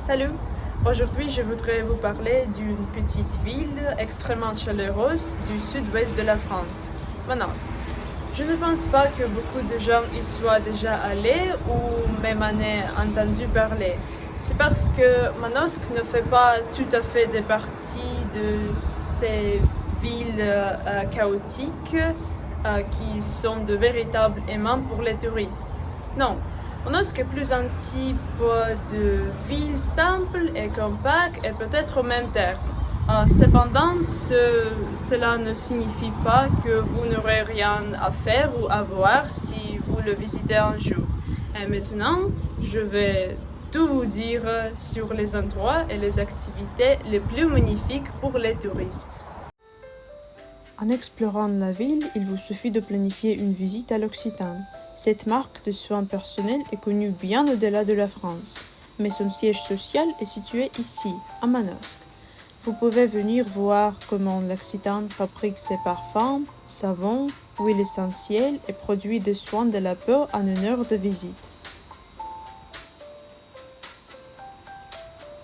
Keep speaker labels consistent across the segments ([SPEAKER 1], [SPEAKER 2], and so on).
[SPEAKER 1] Salut! Aujourd'hui, je voudrais vous parler d'une petite ville extrêmement chaleureuse du sud-ouest de la France, Manosque. Je ne pense pas que beaucoup de gens y soient déjà allés ou même en aient entendu parler. C'est parce que Manosque ne fait pas tout à fait de partie de ces villes chaotiques qui sont de véritables aimants pour les touristes. Non, Manosque est plus un type de ville simple et compacte et peut-être au même terme. Cependant, cela ne signifie pas que vous n'aurez rien à faire ou à voir si vous le visitez un jour. Et maintenant, je vais tout vous dire sur les endroits et les activités les plus magnifiques pour les touristes.
[SPEAKER 2] En explorant la ville, il vous suffit de planifier une visite à l'Occitane. Cette marque de soins personnels est connue bien au-delà de la France, mais son siège social est situé ici, à Manosque. Vous pouvez venir voir comment l'Occitane fabrique ses parfums, savons, huiles essentielles et produits de soins de la peau en une heure de visite.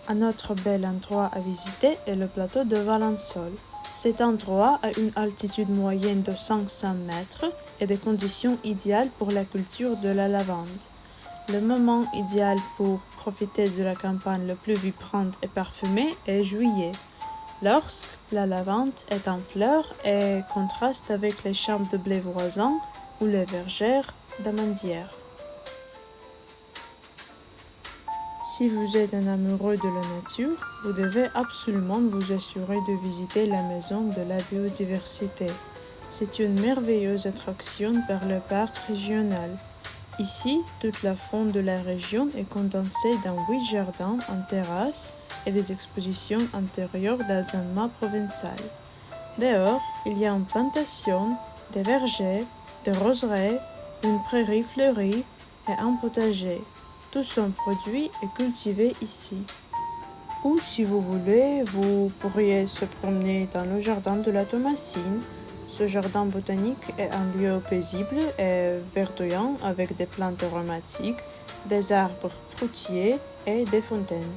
[SPEAKER 2] Un autre bel endroit à visiter est le plateau de Valensole. Cet endroit a une altitude moyenne de 500 mètres et des conditions idéales pour la culture de la lavande. Le moment idéal pour profiter de la campagne la plus vibrante et parfumée est juillet, lorsque la lavande est en fleurs et contraste avec les champs de blé voisins ou les vergères d'amandières. Si vous êtes un amoureux de la nature, vous devez absolument vous assurer de visiter la maison de la biodiversité. C'est une merveilleuse attraction par le parc régional. Ici, toute la faune de la région est condensée dans 8 jardins en terrasse et des expositions intérieures dans un mât provençal. Dehors, il y a une plantation, des vergers, des roseraies, une prairie fleurie et un potager. Tous sont produits et cultivés ici. Ou si vous voulez, vous pourriez se promener dans le jardin de la Thomasine. Ce jardin botanique est un lieu paisible et verdoyant avec des plantes aromatiques, des arbres fruitiers et des fontaines.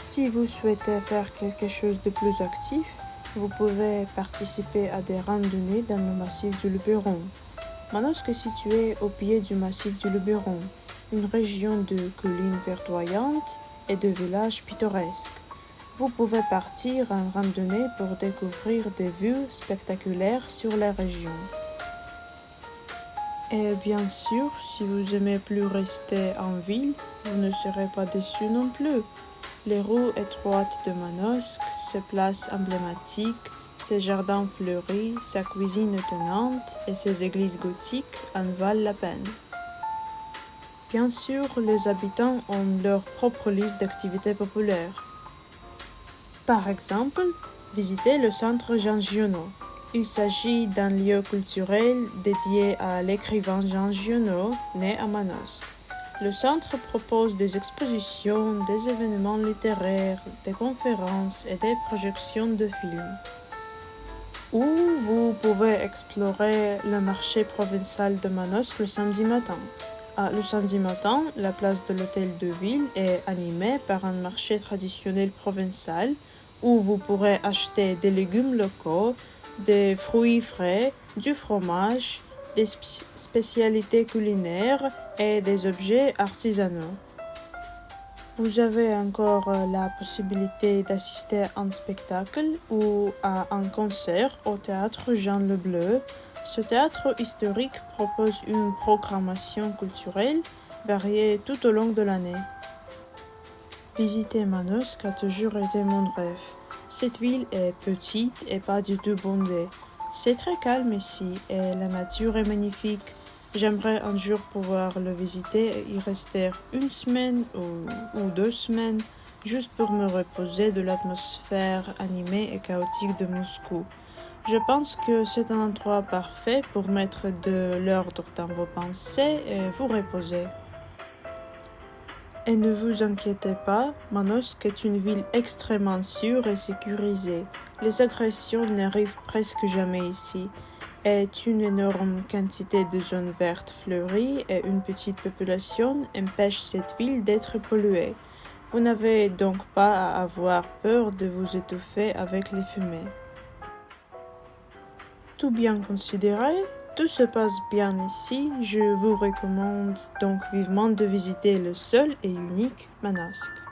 [SPEAKER 2] Si vous souhaitez faire quelque chose de plus actif, vous pouvez participer à des randonnées dans le massif du Luberon. Manosque est situé au pied du massif du Luberon, une région de collines verdoyantes et de villages pittoresques. Vous pouvez partir en randonnée pour découvrir des vues spectaculaires sur la région. Et bien sûr, si vous aimez plus rester en ville, vous ne serez pas déçus non plus. Les rues étroites de Manosque, ses places emblématiques, ses jardins fleuris, sa cuisine étonnante et ses églises gothiques en valent la peine. Bien sûr, les habitants ont leur propre liste d'activités populaires. Par exemple, visiter le centre Jean Giono. Il s'agit d'un lieu culturel dédié à l'écrivain Jean Giono, né à Manosque. Le centre propose des expositions, des événements littéraires, des conférences et des projections de films. Ou vous pouvez explorer le marché provincial de Manosque le samedi matin. Le samedi matin, la place de l'hôtel de ville est animée par un marché traditionnel provençal où vous pourrez acheter des légumes locaux, des fruits frais, du fromage, des spécialités culinaires et des objets artisanaux. Vous avez encore la possibilité d'assister à un spectacle ou à un concert au théâtre Jean Le Bleu. Ce théâtre historique propose une programmation culturelle variée tout au long de l'année. Visiter Manosque a toujours été mon rêve. Cette ville est petite et pas du tout bondée. C'est très calme ici et la nature est magnifique. J'aimerais un jour pouvoir le visiter et y rester une semaine ou 2 semaines juste pour me reposer de l'atmosphère animée et chaotique de Moscou. Je pense que c'est un endroit parfait pour mettre de l'ordre dans vos pensées et vous reposer. Et ne vous inquiétez pas, Manosque est une ville extrêmement sûre et sécurisée. Les agressions n'arrivent presque jamais ici. Et une énorme quantité de zones vertes fleuries et une petite population empêchent cette ville d'être polluée. Vous n'avez donc pas à avoir peur de vous étouffer avec les fumées. Tout bien considéré, tout se passe bien ici. Je vous recommande donc vivement de visiter le seul et unique Manosque.